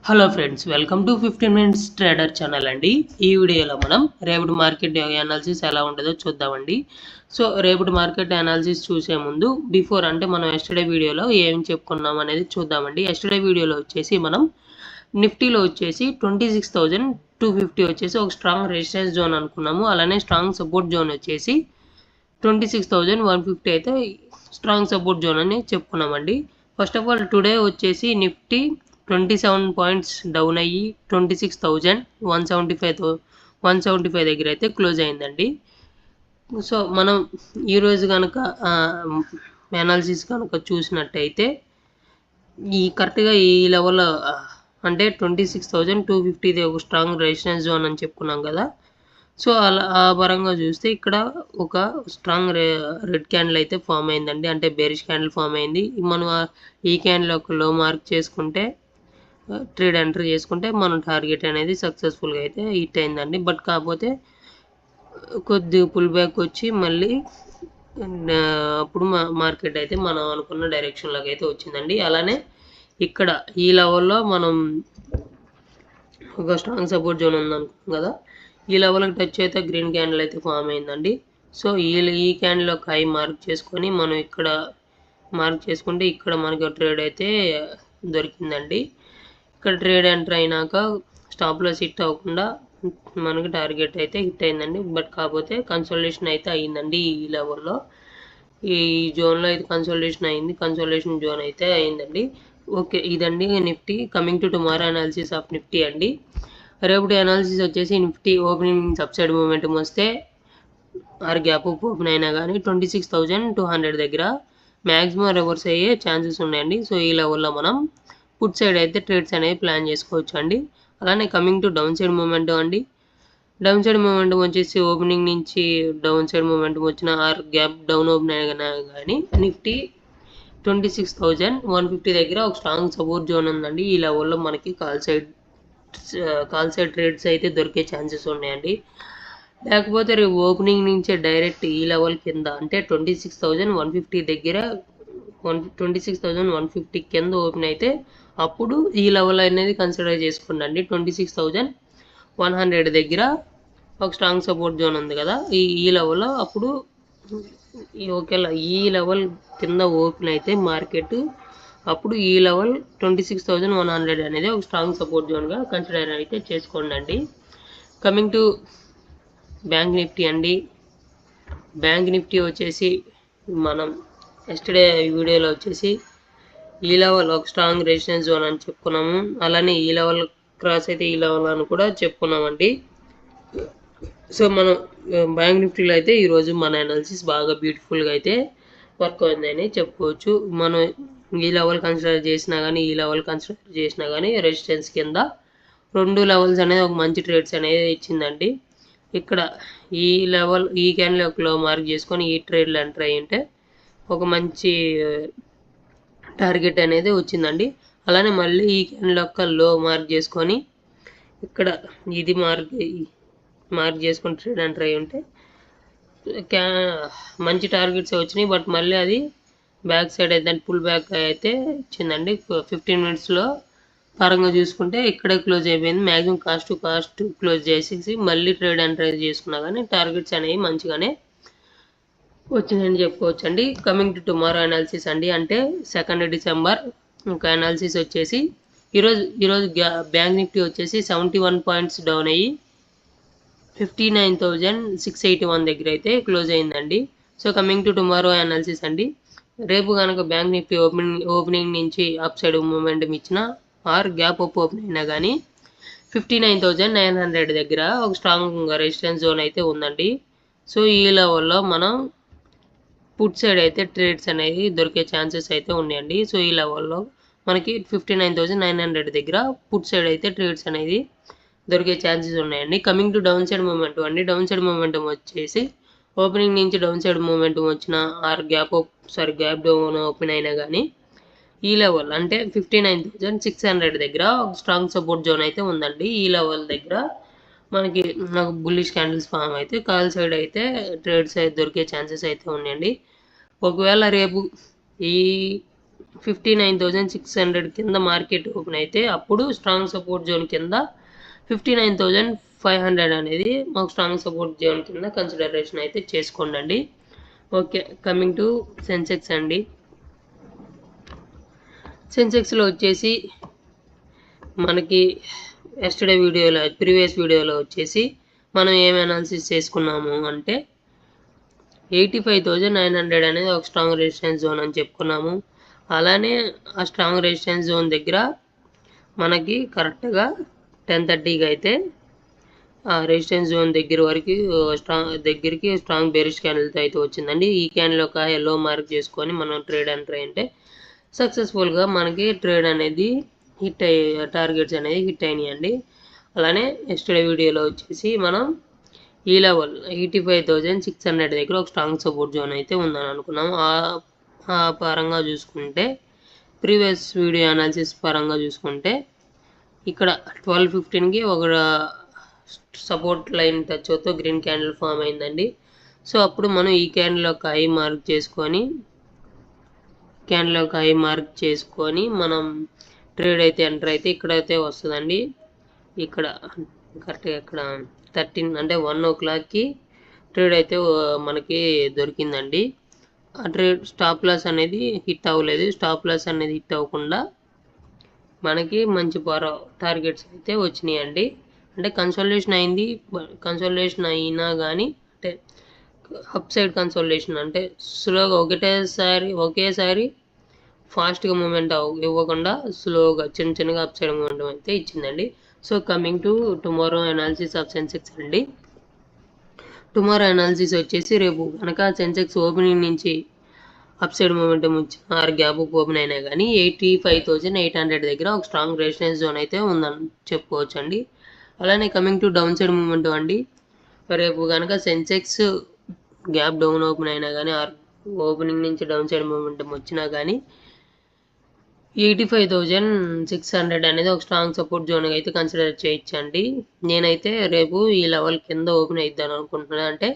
Hello friends, welcome to 15 minutes trader channel అండి. ఈ వీడియోలో మనం రేపటి మార్కెట్ అనాలిసిస్ ఎలా ఉంటుందో చూద్దామండి. సో రేపటి మార్కెట్ అనాలిసిస్ చూసే ముందు బిఫోర్ అంటే మనం ఎస్టర్డే వీడియోలో ఏం చెప్పుకున్నాం అనేది చూద్దామండి. ఎస్టర్డే వీడియోలో వచ్చేసి మనం నిఫ్టీలో వచ్చేసి 26,250 వచ్చేసి ఒక స్ట్రాంగ్ రెసిస్టెన్స్ జోన్ అనుకున్నాము. అలానే స్ట్రాంగ్ సపోర్ట్ జోన్ వచ్చేసి 26,150 అయితే స్ట్రాంగ్ సపోర్ట్ జోన్ అని చెప్పుకున్నామండి. ఫస్ట్ ఆఫ్ ఆల్ టుడే వచ్చేసి నిఫ్టీ 27 పాయింట్స్ డౌన్ అయ్యి 26,175 దగ్గర అయితే క్లోజ్ అయిందండి. సో మనం ఈరోజు కనుక అనాలిసిస్ కనుక చూసినట్టయితే కరెక్ట్గా ఈ లెవెల్ అంటే 26,250 ఒక స్ట్రాంగ్ రెసిస్టెన్స్ జోన్ అని చెప్పుకున్నాం కదా. సో అలా ఆ పరంగా చూస్తే ఇక్కడ ఒక స్ట్రాంగ్ రెడ్ క్యాండిల్ అయితే ఫామ్ అయిందండి. అంటే బేరిష్ క్యాండిల్ ఫామ్ అయింది. మనం ఈ క్యాండిల్ ఒక లో మార్క్ చేసుకుంటే ట్రేడ్ ఎంటర్ చేసుకుంటే మనం టార్గెట్ అనేది సక్సెస్ఫుల్గా అయితే హిట్ అయిందండి. బట్ కాకపోతే కొద్దిగా పుల్ బ్యాక్ వచ్చి మళ్ళీ అప్పుడు మార్కెట్ అయితే మనం అనుకున్న డైరెక్షన్లోకి అయితే వచ్చిందండి. అలానే ఇక్కడ ఈ లెవెల్లో మనం ఒక స్ట్రాంగ్ సపోర్ట్ జోన్ ఉందనుకున్నాం కదా. ఈ లెవెల్కి టచ్ అయితే గ్రీన్ క్యాండిల్ అయితే ఫామ్ అయిందండి. సో ఈ క్యాండిల్ ఒక హై మార్క్ చేసుకొని మనం ఇక్కడ మార్క్ చేసుకుంటే ఇక్కడ మనకి ట్రేడ్ అయితే దొరికిందండి. ఇక్కడ ట్రేడ్ ఎంటర్ అయినాక స్టాప్ లాస్ హిట్ అవ్వకుండా మనకి టార్గెట్ అయితే హిట్ అయిందండి. బట్ కాకపోతే కన్సల్టేషన్ అయితే అయ్యిందండి. ఈ లెవెల్లో ఈ జోన్లో అయితే కన్సల్టేషన్ అయింది. కన్సల్టేషన్ జోన్ అయితే అయిందండి. ఓకే, ఇదండి Nifty. Coming to tomorrow analysis of Nifty అండి. రేపటి అనాలిసిస్ వచ్చేసి నిఫ్టీ ఓపెనింగ్ సబ్సైడ్ మూమెంటం వస్తే ఆర్ గ్యాప్ అప్ ఓపెన్ అయినా కానీ 26,200 దగ్గర మ్యాక్సిమం రివర్స్ అయ్యే ఛాన్సెస్ ఉన్నాయండి. సో ఈ లెవెల్లో మనం పుట్ సైడ్ అయితే ట్రేడ్స్ అనేవి ప్లాన్ చేసుకోవచ్చు అండి. అలానే coming to down side momentum అండి. డౌన్ సైడ్ మూమెంటం వచ్చేసి ఓపెనింగ్ నుంచి డౌన్ సైడ్ మూమెంటం వచ్చిన ఆర్ గ్యాప్ డౌన్ ఓపెన్ అయినా కానీ నిఫ్టీ 26,150 దగ్గర ఒక స్ట్రాంగ్ సపోర్ట్ జోన్ ఉందండి. ఈ లెవెల్లో మనకి కాల్ సైడ్ ట్రేడ్స్ అయితే దొరికే ఛాన్సెస్ ఉన్నాయండి. లేకపోతే రేపు ఓపెనింగ్ నుంచే డైరెక్ట్ ఈ లెవెల్ కింద అంటే 26,150 దగ్గర 26,150 కింద ఓపెన్ అయితే అప్పుడు ఈ లెవెల్ అనేది కన్సిడర్ చేసుకోండి. 26,100 దగ్గర ఒక స్ట్రాంగ్ సపోర్ట్ జోన్ ఉంది కదా. ఈ లెవెల్లో అప్పుడు ఒకవేళ ఈ లెవెల్ కింద ఓపెన్ అయితే మార్కెట్ అప్పుడు ఈ లెవెల్ 26,100 అనేది ఒక స్ట్రాంగ్ సపోర్ట్ జోన్గా కన్సిడర్ అయితే చేసుకోండి. కమింగ్ టు బ్యాంక్ నిఫ్టీ అండి. బ్యాంక్ నిఫ్టీ వచ్చేసి మనం ఎస్టర్డే వీడియోలో వచ్చేసి ఈ లెవెల్ ఒక స్ట్రాంగ్ రెసిస్టెన్స్ జోన్ అని చెప్పుకున్నాము. అలానే ఈ లెవెల్ క్రాస్ అయితే ఈ లెవెల్ అని కూడా చెప్పుకున్నామండి. సో మనం బ్యాంక్ నిఫ్టీలో అయితే ఈరోజు మన అనాలిసిస్ బాగా బ్యూటిఫుల్గా అయితే వర్క్ అయిందని చెప్పుకోవచ్చు. మనం ఈ లెవెల్ కన్సిడర్ చేసినా కానీ ఈ లెవెల్ కన్సిడర్ చేసినా కానీ రెసిస్టెన్స్ కింద 2 లెవెల్స్ అనేది ఒక మంచి ట్రేడ్స్ అనేది ఇచ్చిందండి. ఇక్కడ ఈ లెవెల్ ఈ క్యాండిల్ ఒక లో మార్క్ చేసుకొని ఈ ట్రేడ్లో ఎంటర్ అయ్యి ఉంటే ఒక మంచి టార్గెట్ అనేది వచ్చిందండి. అలానే మళ్ళీ ఈ క్యాండిల్ యొక్క లో మార్క్ చేసుకొని ఇక్కడ ఇది మార్క్ చేసుకొని ట్రేడ్ ఎంటర్ అయ్యి ఉంటే మంచి టార్గెట్స్ వచ్చినాయి. బట్ మళ్ళీ అది బ్యాక్ సైడ్ అయితే పుల్ బ్యాక్ అయితే ఇచ్చిందండి. 15 మినిట్స్లో పరంగా చూసుకుంటే ఇక్కడే క్లోజ్ అయిపోయింది. మ్యాక్సిమం కాస్ట్ క్లోజ్ చేసేసి మళ్ళీ ట్రేడ్ ఎంటర్ చేసుకున్నా కానీ టార్గెట్స్ అనేవి మంచిగానే వచ్చిందని చెప్పుకోవచ్చు అండి. కమింగ్ టు టుమారో అనాలిసిస్ అండి. అంటే 2 డిసెంబర్ ఒక అనాలిసిస్ వచ్చేసి ఈరోజు బ్యాంక్ నిఫ్టీ వచ్చేసి 71 పాయింట్స్ డౌన్ అయ్యి 59,681 దగ్గర అయితే క్లోజ్ అయిందండి. So coming to tomorrow analysis అండి. రేపు కనుక బ్యాంక్ నిఫ్టీ ఓపెనింగ్ నుంచి అప్ సైడ్ మూమెంటం ఇచ్చిన ఆర్ గ్యాప్ అప్ ఓపెన్ అయినా కానీ 59,900 దగ్గర ఒక స్ట్రాంగ్ రెసిస్టెన్స్ జోన్ అయితే ఉందండి. సో ఈ లెవెల్లో మనం పుట్ సైడ్ అయితే ట్రేడ్స్ అనేవి దొరికే ఛాన్సెస్ అయితే ఉన్నాయండి. సో ఈ లెవెల్లో మనకి 59,900 దగ్గర పుట్ సైడ్ అయితే ట్రేడ్స్ అనేది దొరికే ఛాన్సెస్ ఉన్నాయండి. Coming to down side momentum అండి. డౌన్ సైడ్ మూమెంటం వచ్చేసి ఓపెనింగ్ నుంచి డౌన్ సైడ్ మూమెంటం వచ్చిన ఆర్ గ్యాప్ డౌన్ ఓపెన్ అయినా కానీ ఈ లెవెల్ అంటే 59,600 దగ్గర ఒక స్ట్రాంగ్ సపోర్ట్ జోన్ అయితే ఉందండి. ఈ లెవెల్ దగ్గర మనకి నాకు బుల్లిష్ క్యాండిల్స్ ఫామ్ అయితే కాల్ సైడ్ అయితే ట్రేడ్స్ అయితే దొరికే ఛాన్సెస్ అయితే ఉన్నాయండి. ఒకవేళ రేపు ఈ 59,600 కింద మార్కెట్ ఓపెన్ అయితే అప్పుడు స్ట్రాంగ్ సపోర్ట్ జోన్ కింద 59,500 అనేది మాకు స్ట్రాంగ్ సపోర్ట్ జోన్ కింద కన్సిడరేషన్ అయితే చేసుకోండి. ఓకే, కమింగ్ టు సెన్సెక్స్ అండి. సెన్సెక్స్లో వచ్చేసి మనకి ప్రీవియస్ వీడియోలో వచ్చేసి మనం ఏం అనాలిసిస్ చేసుకున్నాము అంటే 85,900 అనేది ఒక స్ట్రాంగ్ రెసిస్టెన్స్ జోన్ అని చెప్పుకున్నాము. అలానే ఆ స్ట్రాంగ్ రెసిస్టెన్స్ జోన్ దగ్గర మనకి కరెక్ట్గా 10:30కి అయితే ఆ రెసిస్టెన్స్ జోన్ దగ్గరికి స్ట్రాంగ్ బేరిష్ క్యాండిల్తో అయితే వచ్చిందండి. ఈ క్యాండిల్ ఒక ఎల్లో మార్క్ చేసుకొని మనం ట్రేడ్ ఎంటర్ అంటే సక్సెస్ఫుల్గా మనకి ట్రేడ్ అనేది టార్గెట్స్ అనేది హిట్ అయినాయండి. అలానే ఎస్టర్డే వీడియోలో వచ్చేసి మనం ఈ లెవెల్ 85,600 దగ్గర ఒక స్ట్రాంగ్ సపోర్ట్ జోన్ అయితే ఉందని అనుకున్నాం. ఆ పరంగా చూసుకుంటే ప్రీవియస్ వీడియో అనాలిసిస్ పరంగా చూసుకుంటే ఇక్కడ 12:15కి ఒక సపోర్ట్ లైన్ టచ్ అవుతూ గ్రీన్ క్యాండిల్ ఫామ్ అయిందండి. సో అప్పుడు మనం ఈ క్యాండిల్ ఒక హై మార్క్ చేసుకొని మనం ట్రేడ్ అయితే ఎంటర్ అయితే ఇక్కడైతే వస్తుందండి. ఇక్కడ కరెక్ట్గా ఇక్కడ 13 అంటే 1 o'clockకి ట్రేడ్ అయితే మనకి దొరికిందండి. ఆ ట్రేడ్ స్టాప్ లాస్ అనేది హిట్ అవ్వలేదు. స్టాప్ లాస్ అనేది హిట్ అవ్వకుండా మనకి మంచి టార్గెట్స్ అయితే వచ్చినాయండి. అంటే కన్సోలిడేషన్ అయింది. కన్సోలిడేషన్ అయినా కానీ అంటే అప్ సైడ్ కన్సోలిడేషన్ అంటే స్లోగా ఒకేసారి ఫాస్ట్గా మూమెంట్ ఇవ్వకుండా స్లోగా చిన్నగా అప్ సైడ్ మూమెంట్ అయితే ఇచ్చిందండి. So coming to tomorrow analysis of Sensex అండి. టుమారో అనాలిసిస్ వచ్చేసి రేపు కనుక సెన్సెక్స్ ఓపెనింగ్ నుంచి అప్ సైడ్ మూమెంటం వచ్చిన గ్యాప్ ఓపెన్ అయినా కానీ 85,800 దగ్గర ఒక స్ట్రాంగ్ రెసిస్టెన్స్ జోన్ అయితే ఉందని చెప్పుకోవచ్చు అండి. అలానే coming to down side momentum అండి. రేపు కనుక సెన్సెక్స్ గ్యాప్ డౌన్ ఓపెన్ అయినా కానీ ఓపెనింగ్ నుంచి డౌన్ సైడ్ మూమెంటం వచ్చినా కానీ 85,600 అనేది ఒక స్ట్రాంగ్ సపోర్ట్ జోన్ అయితే కన్సిడర్ చేయొచ్చండి. నేనైతే రేపు ఈ లెవెల్ కింద ఓపెన్ అవుతాను అనుకుంటున్నాను. అంటే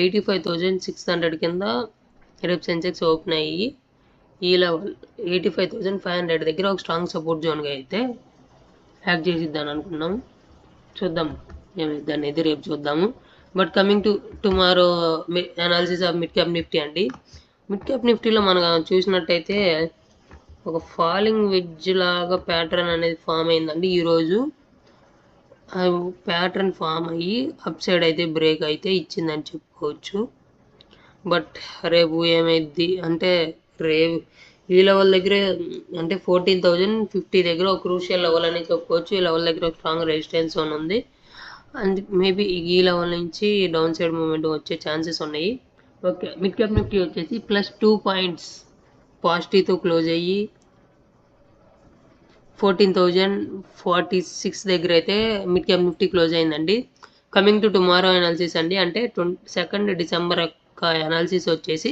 85,600 కింద రేపు సెన్సెక్స్ ఓపెన్ అయ్యి ఈ లెవెల్ 85,500 దగ్గర ఒక స్ట్రాంగ్ సపోర్ట్ జోన్గా అయితే యాక్ట్ చేసిద్దాను అనుకున్నాం. చూద్దాం ఏమైంది అనేది రేపు చూద్దాము. But coming to tomorrow analysis of mid cap Nifty అండి. మిడ్ క్యాప్ నిఫ్టీలో మనం చూసినట్టయితే ఒక ఫాలింగ్ వెడ్జ్ లాగా ప్యాటర్న్ అనేది ఫామ్ అయిందండి. ఈరోజు ఆ ప్యాటర్న్ ఫామ్ అయ్యి అప్ సైడ్ అయితే బ్రేక్ అయితే ఇచ్చిందని చెప్పుకోవచ్చు. బట్ రేపు ఏమైద్ది అంటే రేపు ఈ లెవెల్ దగ్గరే అంటే 14,050 దగ్గర ఒక క్రూషియల్ లెవెల్ అని చెప్పుకోవచ్చు. ఈ లెవెల్ దగ్గర ఒక స్ట్రాంగ్ రెసిస్టెన్స్ ఉంది. అండ్ మేబీ ఈ లెవెల్ నుంచి డౌన్ సైడ్ మూమెంట్ వచ్చే ఛాన్సెస్ ఉన్నాయి. ఓకే, మిడ్ క్యాప్ నిఫ్టీ వచ్చేసి +2 పాయింట్స్ పాజిటివ్తో క్లోజ్ అయ్యి 14,046 దగ్గర అయితే మిడ్ క్యాప్ నిఫ్టీ క్లోజ్ అయిందండి. కమింగ్ టు టుమారో అనాలిసిస్ అండి. అంటే 22 డిసెంబర్ యొక్క అనాలిసిస్ వచ్చేసి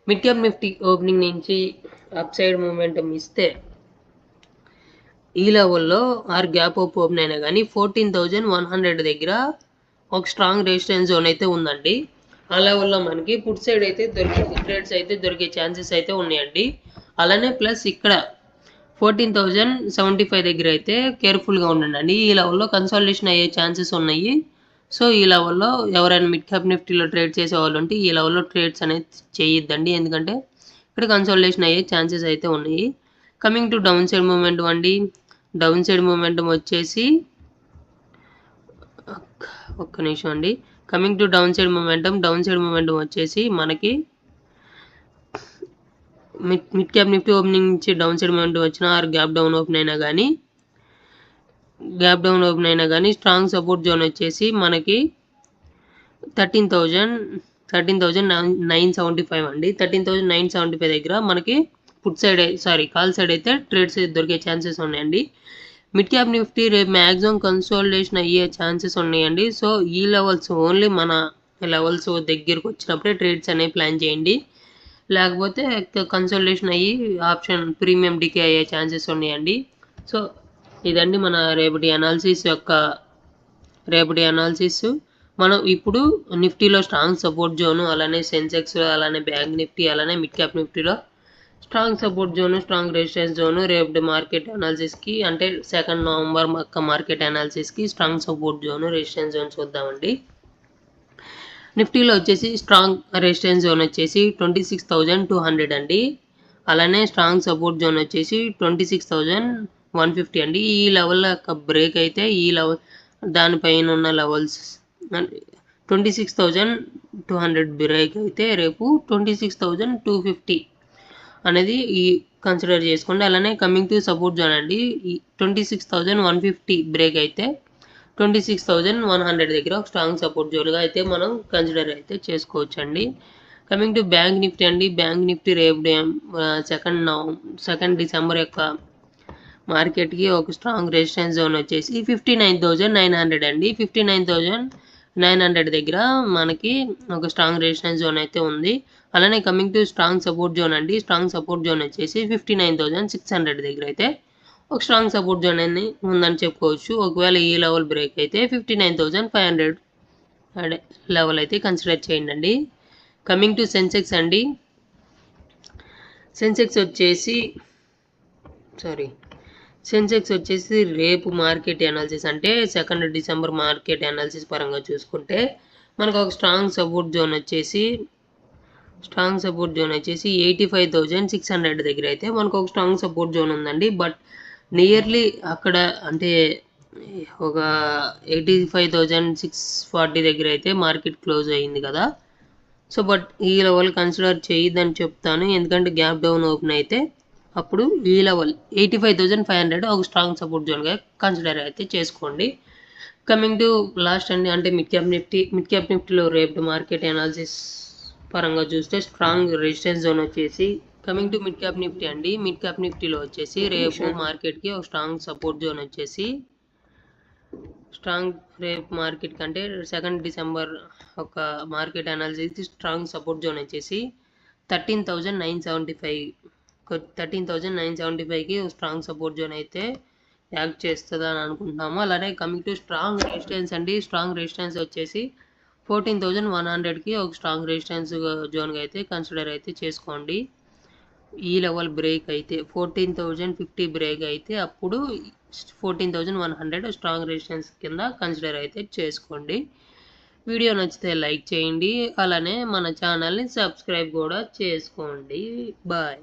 మిడ్ క్యాప్ నిఫ్టీ ఓపెనింగ్ నుంచి అప్ సైడ్ మూమెంటం ఇస్తే ఈ లెవెల్లో గ్యాప్ ఓపెన్ అయినా కానీ 14,100 దగ్గర ఒక స్ట్రాంగ్ రెసిస్టెన్స్ జోన్ అయితే ఉందండి. ఆ లెవెల్లో మనకి పుట్ సైడ్ అయితే ట్రేడ్స్ అయితే దొరికే ఛాన్సెస్ అయితే ఉన్నాయండి. అలానే ప్లస్ ఇక్కడ 14,075 దగ్గర అయితే కేర్ఫుల్గా ఉండండి. ఈ లెవెల్లో కన్సాలిడేషన్ అయ్యే ఛాన్సెస్ ఉన్నాయి. సో ఈ లెవెల్లో ఎవరైనా మిడ్ క్యాప్ నిఫ్టీలో ట్రేడ్ చేసే వాళ్ళు ఉంటే ఈ లెవెల్లో ట్రేడ్స్ అనేది చేయొద్దండి. ఎందుకంటే ఇక్కడ కన్సాలిడేషన్ అయ్యే ఛాన్సెస్ అయితే ఉన్నాయి. Coming to down side momentum అండి. డౌన్ సైడ్ మూమెంటం వచ్చేసి ఒక్క నిమిషం అండి. Coming to down side momentum వచ్చేసి మనకి మిడ్ క్యాప్ నిఫ్టీ ఓపెనింగ్ నుంచి డౌన్ సైడ్ మూమెంటం వచ్చిన గ్యాప్ డౌన్ ఓపెన్ అయినా కానీ స్ట్రాంగ్ సపోర్ట్ జోన్ వచ్చేసి మనకి 13,975 అండి. 13,975 దగ్గర మనకి కాల్ సైడ్ అయితే ట్రేడ్స్ దొరికే ఛాన్సెస్ ఉన్నాయండి. మిడ్ క్యాప్ నిఫ్టీ రేపు మ్యాక్సిమం కన్సాలిడేషన్ అయ్యే ఛాన్సెస్ ఉన్నాయండి. సో ఈ లెవెల్స్ ఓన్లీ మన లెవెల్స్ దగ్గరకు వచ్చినప్పుడే ట్రేడ్స్ అనేవి ప్లాన్ చేయండి. లేకపోతే కన్సాలిడేషన్ అయ్యి ఆప్షన్ ప్రీమియం డికే అయ్యే ఛాన్సెస్ ఉన్నాయండి. సో ఇదండి మన రేపటి అనాలిసిస్. మనం ఇప్పుడు నిఫ్టీలో స్ట్రాంగ్ సపోర్ట్ జోను, అలానే సెన్సెక్స్, అలానే బ్యాంక్ నిఫ్టీ, అలానే మిడ్ క్యాప్ నిఫ్టీలో strong support zone, strong resistance zone రేపు మార్కెట్ అనాలిసిస్కి అంటే 2 నవంబర్ మార్కెట్ అనాలిసిస్కి strong support zone, resistance zone చూద్దామండి. నిఫ్టీలో వచ్చేసి స్ట్రాంగ్ రెసిస్టెన్స్ జోన్ వచ్చేసి 26,200 అండి. అలానే స్ట్రాంగ్ సపోర్ట్ జోన్ వచ్చేసి 26,150 అండి. ఈ లెవెల్ యొక్క బ్రేక్ అయితే ఈ లెవెల్ దానిపైన ఉన్న లెవెల్స్ 26,200 బ్రేక్ అయితే రేపు 26,250 అనేది ఈ కన్సిడర్ చేసుకోండి. అలానే కమింగ్ టు సపోర్ట్ జోన్ అండి, 26,150 బ్రేక్ అయితే 26,100 దగ్గర ఒక స్ట్రాంగ్ సపోర్ట్ జోన్గా అయితే మనం కన్సిడర్ అయితే చేసుకోవచ్చండి. కమింగ్ టు బ్యాంక్ నిఫ్టీ అండి, బ్యాంక్ నిఫ్టీ రేపు 2 డిసెంబర్ యొక్క మార్కెట్కి ఒక స్ట్రాంగ్ రెసిస్టెన్స్ జోన్ వచ్చేసి 59,900 అండి. 59,900 దగ్గర మనకి ఒక స్ట్రాంగ్ రెసిస్టెన్స్ జోన్ అయితే ఉంది. అలానే coming to strong support zone అండి, స్ట్రాంగ్ సపోర్ట్ జోన్ వచ్చేసి 59,600 దగ్గర అయితే ఒక స్ట్రాంగ్ సపోర్ట్ జోన్ అని ఉందని చెప్పుకోవచ్చు. ఒకవేళ ఈ లెవెల్ బ్రేక్ అయితే 59,500 లెవెల్ అయితే కన్సిడర్ చేయండి. కమింగ్ టు సెన్సెక్స్ అండి, సెన్సెక్స్ వచ్చేసి రేపు మార్కెట్ అనాలిసిస్ అంటే 2 డిసెంబర్ మార్కెట్ అనాలిసిస్ పరంగా చూసుకుంటే మనకు ఒక స్ట్రాంగ్ సపోర్ట్ జోన్ వచ్చేసి 85,600 దగ్గర అయితే మనకు ఒక స్ట్రాంగ్ సపోర్ట్ జోన్ ఉందండి. బట్ నియర్లీ అక్కడ అంటే ఒక 85,640 దగ్గర అయితే మార్కెట్ క్లోజ్ అయ్యింది కదా. సో బట్ ఈ లెవెల్ కన్సిడర్ చేయొద్దని చెప్తాను, ఎందుకంటే గ్యాప్ డౌన్ ఓపెన్ అయితే అప్పుడు ఈ లెవెల్ 85,500 ఒక స్ట్రాంగ్ సపోర్ట్ జోన్గా కన్సిడర్ అయితే చేసుకోండి. కమింగ్ టు లాస్ట్ అండి అంటే మిడ్ క్యాప్ నిఫ్టీలో రేపు మార్కెట్ అనాలిసిస్ పరంగా చూస్తే స్ట్రాంగ్ రెసిస్టెన్స్ జోన్ వచ్చేసి coming to mid cap Nifty అండి, మిడ్ క్యాప్ నిఫ్టీలో వచ్చేసి రేపు మార్కెట్కి ఒక స్ట్రాంగ్ సపోర్ట్ జోన్ వచ్చేసి రేపు మార్కెట్ కంటే 2 డిసెంబర్ ఒక market analysis strong support zone వచ్చేసి 13,975కి స్ట్రాంగ్ సపోర్ట్ జోన్ అయితే యాక్ట్ చేస్తుంది అని అనుకుంటున్నాము. అలానే కమింగ్ టు స్ట్రాంగ్ రెసిస్టెన్స్ అండి, స్ట్రాంగ్ రెసిస్టెన్స్ వచ్చేసి 14,100కి ఒక స్ట్రాంగ్ రెసిస్టెన్స్ జోన్గా అయితే కన్సిడర్ అయితే చేసుకోండి. ఈ లెవెల్ బ్రేక్ అయితే 14,050 బ్రేక్ అయితే అప్పుడు 14,100 స్ట్రాంగ్ రెసిస్టెన్స్ కింద కన్సిడర్ అయితే చేసుకోండి. వీడియో నచ్చితే లైక్ చేయండి, అలానే మన ఛానల్ని సబ్స్క్రైబ్ కూడా చేసుకోండి. బాయ్.